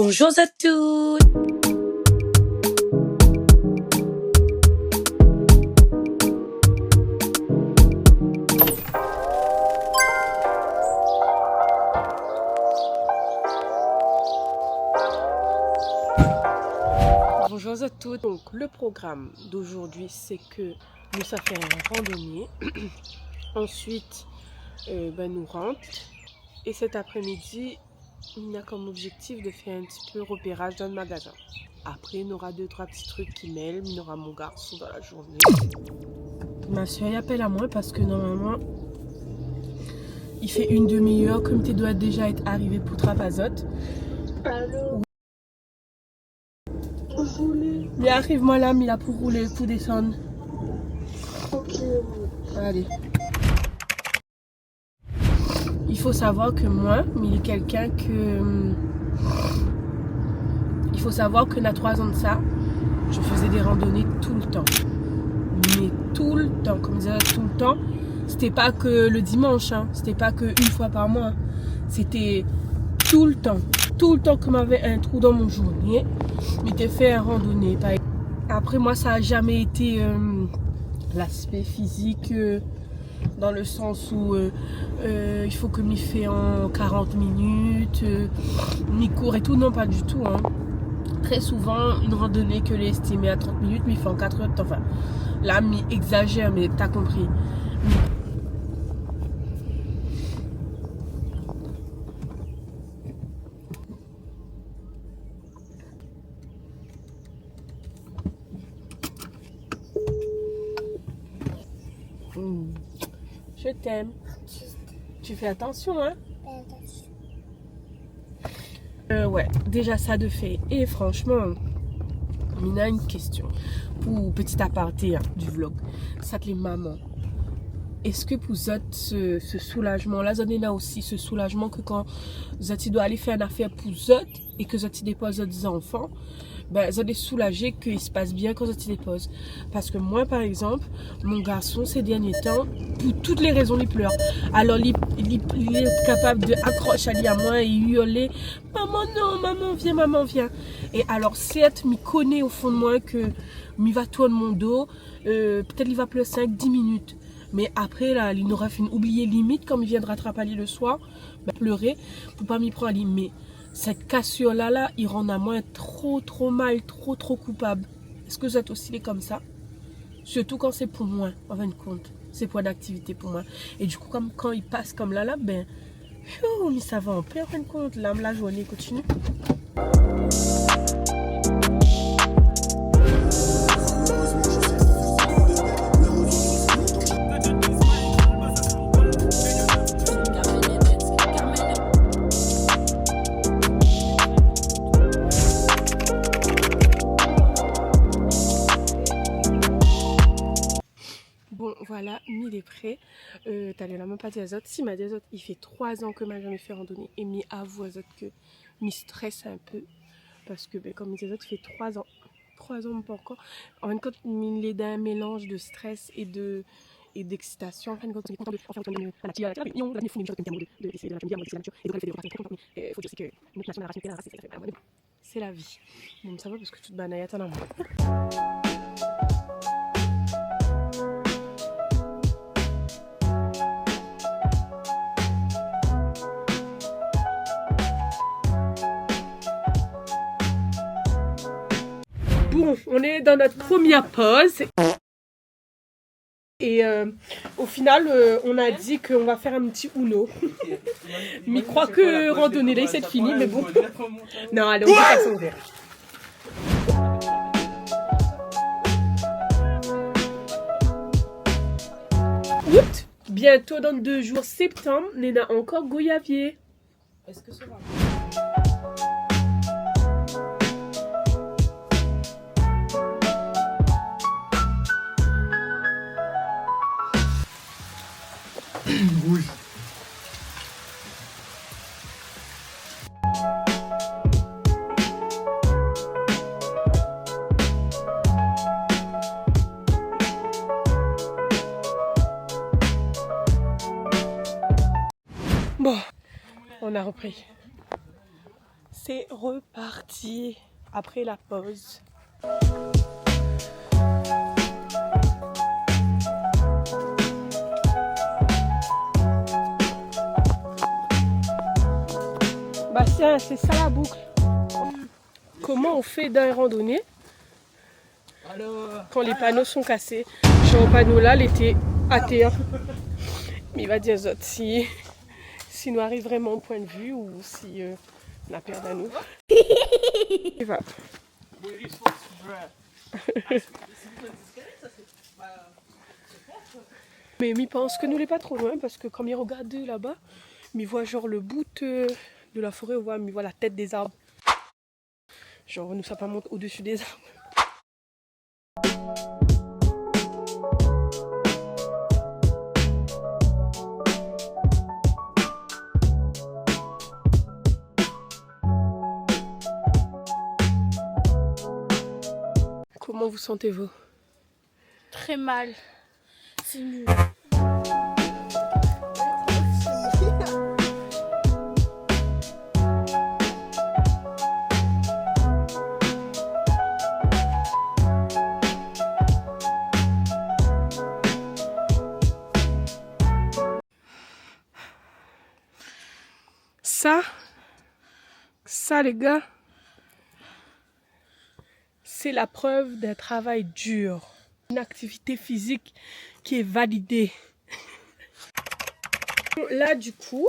Bonjour à tous. Bonjour à tous. Donc le programme d'aujourd'hui c'est que nous allons faire une randonnée. Ensuite nous rentrons. Et cet après-midi, on a comme objectif de faire un petit peu repérage dans le magasin. Après, on aura 2-3 petits trucs qui mêlent. On aura mon garçon dans la journée. Ma soeur appelle à moi parce que normalement, il fait une demi-heure comme tu dois déjà être arrivé pour Trapazote. Allô? Mais arrive-moi là, mais là pour rouler, pour descendre. Ok. Allez. Il faut savoir que moi, il est quelqu'un que... Il faut savoir que, à 3 ans de ça, je faisais des randonnées tout le temps. Mais tout le temps, comme je disais, tout le temps. C'était pas que le dimanche, hein. C'était pas que une fois par mois. C'était tout le temps. Tout le temps que m'avait un trou dans mon journée, m'était fait une randonnée. Après, moi, ça a jamais été l'aspect physique... dans le sens où il faut que m'y fait en 40 minutes, m'y court et tout, non pas du tout. Hein. Très souvent, une randonnée que l'est estimée à 30 minutes, m'y fait en 4 heures de temps. Enfin, là, m'y exagère, mais t'as compris. Je t'aime. Tu fais attention, hein? Ouais, déjà ça de fait. Et franchement, on a une question pour petit aparté hein, du vlog. Ça les mamans. Est-ce que pour vous ce soulagement là, vous avez aussi ce soulagement que quand vous doit aller faire une affaire pour vous et que vous déposez des enfants, ben, vous êtes soulagé qu'il se passe bien quand vous déposez. Parce que moi, par exemple, mon garçon, ces derniers temps, pour toutes les raisons, il pleure. Alors, il est capable d'accrocher à moi et hurler « Maman, non, maman, viens ». Et alors, certes, il connaît au fond de moi que il va tourner mon dos, peut-être il va pleurer 5-10 minutes. Mais après, là, il n'aura fait oublier limite, comme il vient de rattraper le soir, ben, pleurer, pour pas m'y prendre. Mais cette cassure-là, il rend à moi trop mal, trop coupable. Est-ce que vous êtes aussi comme ça? Surtout quand c'est pour moi, en fin de compte. C'est pour d'activité pour moi. Et du coup, comme quand il passe comme là, ben, mais ça va en paix, en fin de compte. Là, la journée continue. Bon, voilà, il est prêt. T'as la main pas des autres. Si, ma des autres, il fait 3 ans que m'a jamais fait randonnée. Et mi avoue aux autres que m'y stresse un peu. Parce que, ben, comme les autres, il fait 3 ans. 3 ans, pas encore. En fin de compte, il est d'un mélange de stress et d'excitation. En fin de compte, il est content de faire autant de la nature. C'est la vie. Bon, ça va parce que toute banane est en amour. Bon, on est dans notre première pause. Et au final, on a dit qu'on va faire un petit Uno. Mais je crois que randonnée là, c'est fini, mais bon. Non, allez, on va faire son verre. Août, bientôt dans 2 jours, septembre, on a encore Goyavier. Est-ce que ça va? Rouge. Bon, on a repris. C'est reparti après la pause. Bastien, c'est ça la boucle. Comment on fait dans les randonnées quand les panneaux sont cassés? Genre au panneau là, il était à terre. Mais il va dire aux autres si nous arrive vraiment au point de vue ou si on a perdu à nous. Il va. Mais il pense que nous n'est pas trop loin parce que quand il regarde là-bas, il voit genre le bout de la forêt, il voit la tête des arbres. Genre nous ça pas monte au-dessus des arbres. Comment vous sentez-vous? Très mal. C'est nul. Ça les gars, c'est la preuve d'un travail dur. Une activité physique qui est validée. Là du coup,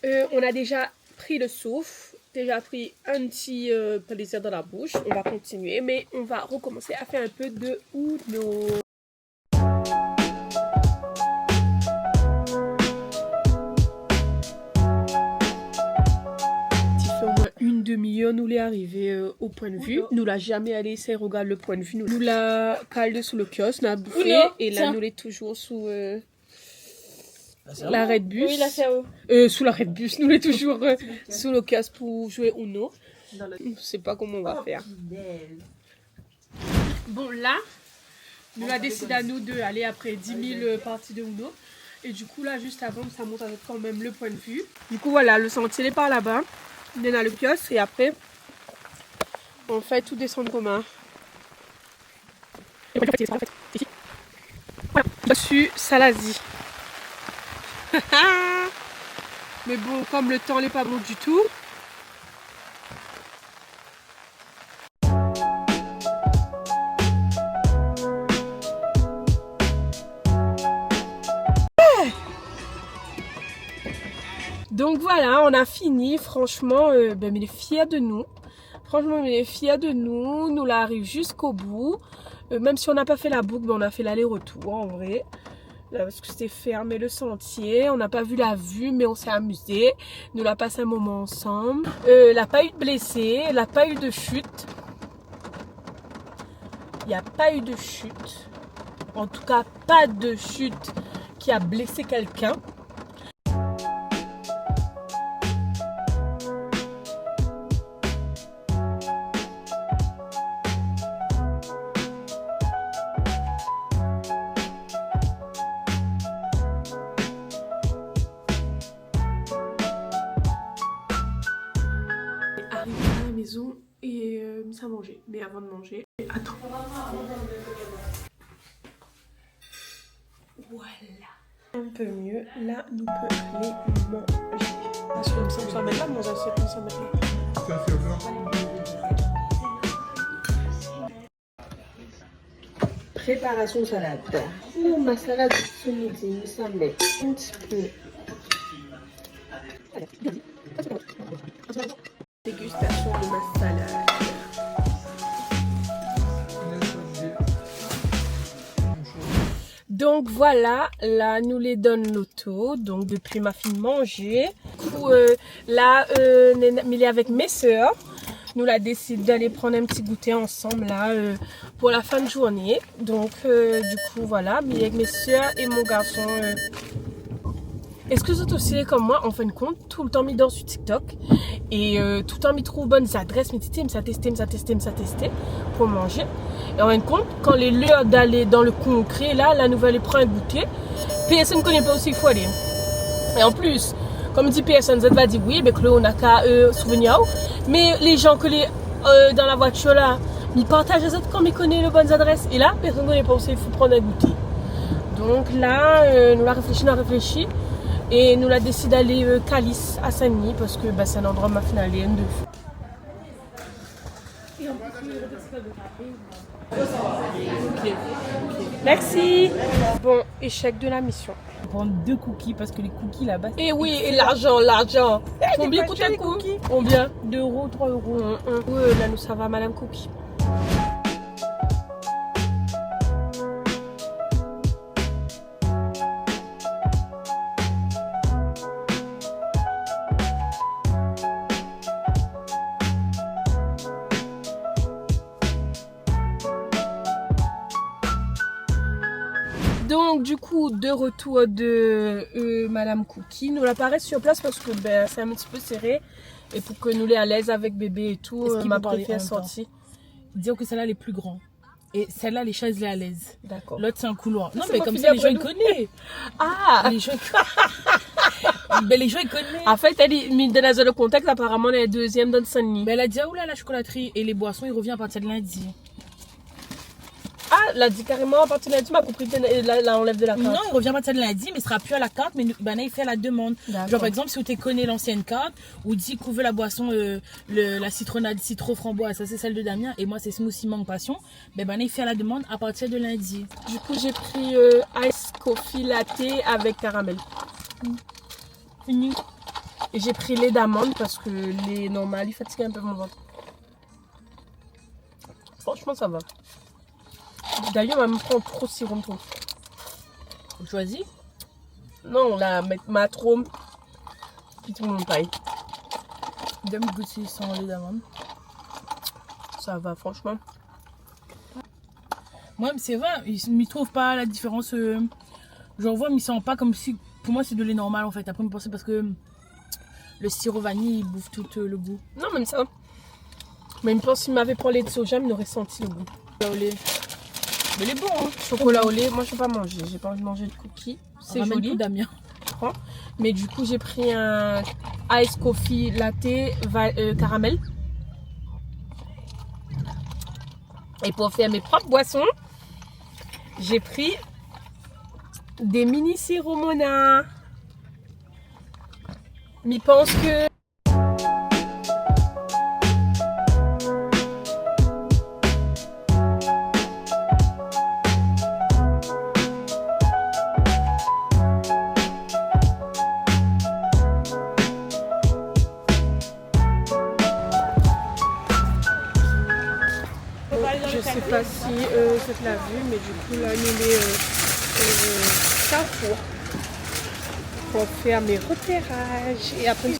on a déjà pris le souffle, déjà pris un petit plaisir dans la bouche. On va continuer, mais on va recommencer à faire un peu de Uno. Une demi-heure, nous l'est arrivé au point de vue. Nous l'a jamais allé, c'est regarde le point de vue. Nous l'a calé sous le kiosque, nous l'a bouffé et là nous l'est toujours sous l'arrêt de bus. Oui, la CAO. Sous l'arrêt de bus, nous l'est toujours sous le kiosque pour jouer Uno. Je sais pas comment on va faire. Bon là, nous a décidé à nous deux aller après 10 000 parties de Uno. Et du coup là, juste avant, ça monte avec quand même le point de vue. Du coup voilà, le sentier est par là-bas. On est dans le kiosque et après on fait tout descendre commun. Voilà, dessus Salazie. Mais bon, comme le temps n'est pas bon du tout. Donc voilà, on a fini. Franchement, il est fier de nous. Franchement, il est fier de nous. Nous l'arrive jusqu'au bout. Même si on n'a pas fait la boucle, on a fait l'aller-retour en vrai. Là, parce que c'était fermé le sentier. On n'a pas vu la vue, mais on s'est amusé. Nous l'avons passé un moment ensemble. Il n'a pas eu de blessés. Il n'a pas eu de chute. Il n'y a pas eu de chute. En tout cas, pas de chute qui a blessé quelqu'un. Arrivé à la maison et ça manger. Mais avant de manger, attends. Voilà. Un peu mieux. Là, nous pouvons aller manger. Parce que comme ça, on ne s'en met pas dans un assiette, on s'en met pas. Ça, c'est blanc. Préparation salade. Pour ma salade ce midi, ça met un petit peu. Dégustation de ma salade. Donc voilà, là nous les donne l'auto, donc depuis ma fille manger. Du coup là, il est avec mes soeurs. Nous la décide d'aller prendre un petit goûter ensemble là pour la fin de journée. Donc du coup voilà, mais avec mes soeurs et mon garçon. Est-ce que vous êtes aussi comme moi, en fin de compte, tout le temps mis dans sur TikTok et tout le temps mis trop bonnes adresses, mais ça testé pour manger. Et en fin de compte, quand les l'heure d'aller dans le concret, là, la nouvelle prend un goûter, personne ne connaît pas aussi il faut aller. Et en plus, Comme dit PSNZ va dire oui, ben que là on a qu'à souvenir. Mais les gens que les dans la voiture là, ils partagent les autres comme ils connaissent les bonnes adresses. Et là, personne ne connaît pas où il faut prendre un goûter. Donc là, nous l'a réfléchi. Et nous l'a décidé d'aller Calice à Saint-Denis parce que c'est un endroit ma finale de fou. Okay. Merci. Bon, échec de la mission. On va prendre 2 cookies parce que les cookies là-bas. Et oui, et l'argent. Combien coûte un cookie? Combien? 2 €, 3 €. Là, nous ça va, Madame Cookie. Donc du coup de retour de Madame Cookie, nous l'apparaît sur place parce que c'est un petit peu serré et pour que nous les à l'aise avec bébé et tout, ma préférée est sortie. Dire que celle-là elle est plus grande et celle-là les chaises les à l'aise. D'accord. L'autre c'est un couloir. Non c'est mais comme ça les gens ils connaissent. Ah. Les gens les gens ils connaissent. En fait elle dit dans le contexte apparemment elle est deuxième dans Saint-Denis. Mais elle a dit oula la chocolaterie et les boissons il revient à partir de lundi. Ah, elle a dit carrément à partir de lundi, ma compris, là enlève de la carte. Non, il revient à partir de lundi, mais il sera plus à la carte, mais là, il fait la demande. Genre, par exemple, si tu connais l'ancienne carte, ou dit qu'on veut la boisson, la citronnade, citron-framboise, ça c'est celle de Damien, et moi c'est smoothie mangue passion, il fait la demande à partir de lundi. Du coup, j'ai pris ice coffee latte avec caramel. Fini. Et j'ai pris lait d'amande parce que les normales, ils fatiguent un peu mon ventre. Franchement, ça va. D'ailleurs, on va me prendre trop de sirop de tout. Choisis? Non, la matrome. Puis tout le monde paille. Demi goûter sans lait d'amande. Ça va, franchement. Moi, c'est vrai, ils ne trouvent pas la différence. Genre, vois, mais ils sentent pas comme si. Pour moi, c'est de lait normal en fait. Après, je pensais parce que le sirop vanille, il bouffe tout le goût. Non, même ça. Mais je pense qu'il m'avait pris lait de soja, il aurait senti le goût. Au lait. Mais il est bon, hein. Chocolat au lait, moi je ne peux pas manger. J'ai pas envie de manger de cookies. C'est joli. Damien. Mais du coup, j'ai pris un ice coffee latte caramel. Et pour faire mes propres boissons, j'ai pris des mini sirop Mona. Mais pense que je sais pas si ça l'a vu, mais du coup là nous les Carrefour pour faire mes repérages et après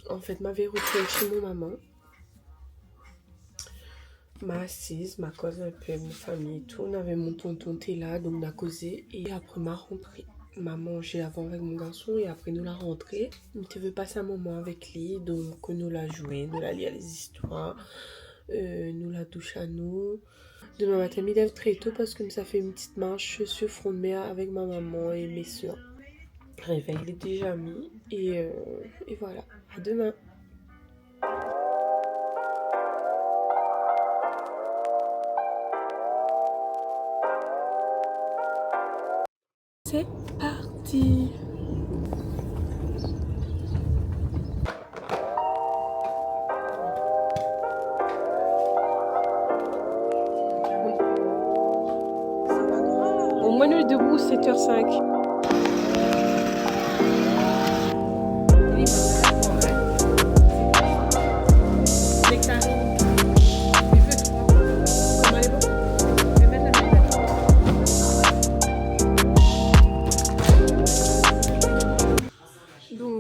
en fait m'avait retrouvée chez mon maman. M'a assise, m'a causé un peu, ma famille et tout. On avait mon tonton thé là, donc on a causé. Et après ma rentrée, m'a mangé avant avec mon garçon et après nous la rentrée. On veut passer un moment avec lui, donc nous la jouer, nous la lire les histoires, nous la douche à nous. Demain matin, il lève très tôt parce que ça fait une petite marche sur front de mer avec ma maman et mes soeurs. Réveil, il est déjà mis et voilà, à demain. C'est parti. Au moins nous debout 7h05.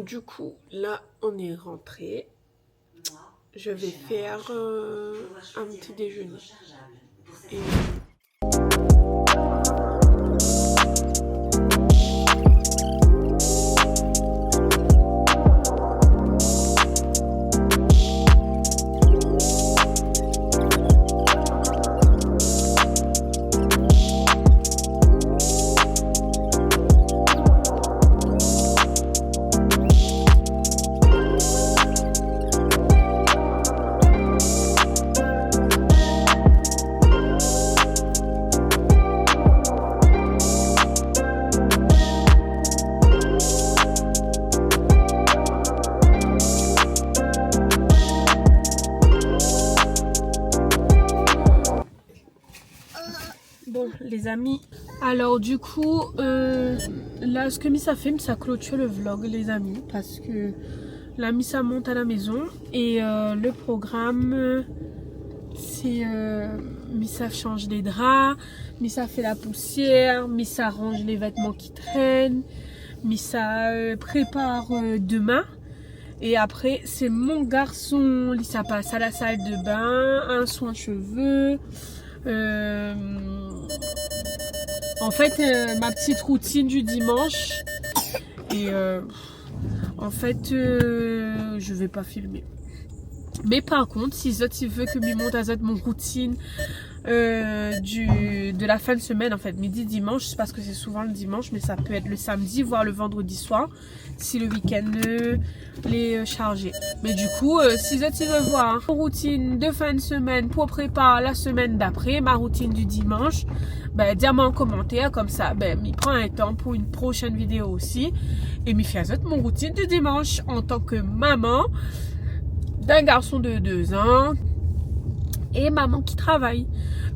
Du coup, là, on est rentré. Je vais faire un petit déjeuner. Et... Bon, les amis. Alors, du coup, là, ce que Missa fait, ça clôture le vlog, les amis. Parce que là, Missa monte à la maison. Et le programme, c'est Missa change les draps, Missa fait la poussière, Missa range les vêtements qui traînent, Missa prépare demain. Et après, c'est mon garçon, Lisa passe à la salle de bain, un soin cheveux. En fait, ma petite routine du dimanche. Et en fait, je vais pas filmer. Mais par contre, si Zot il veut que je monte à Zot mon routine de la fin de semaine, en fait, midi, dimanche, c'est parce que c'est souvent le dimanche, mais ça peut être le samedi, voire le vendredi soir, si le week-end est chargé. Mais du coup, si Zot il veut voir une routine de fin de semaine pour préparer la semaine d'après, ma routine du dimanche, ben, dis-moi en commentaire, comme ça, ben, m'y prend un temps pour une prochaine vidéo aussi, et m'y fait à Zot mon routine du dimanche en tant que maman d'un garçon de 2 ans et maman qui travaille.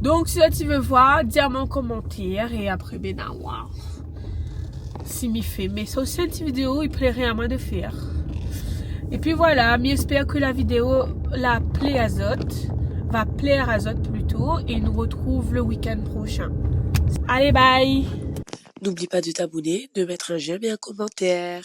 Donc si tu veux voir, dis-moi en commentaire et après ben wow. Si m'y fait, mais ça aussi une petite vidéo, il plairait à moi de faire. Et puis voilà, j'espère que la vidéo la plaît à Zot, va plaire à Zot plutôt, et nous retrouve le week-end prochain. Allez, bye. N'oublie pas de t'abonner, de mettre un j'aime et un commentaire.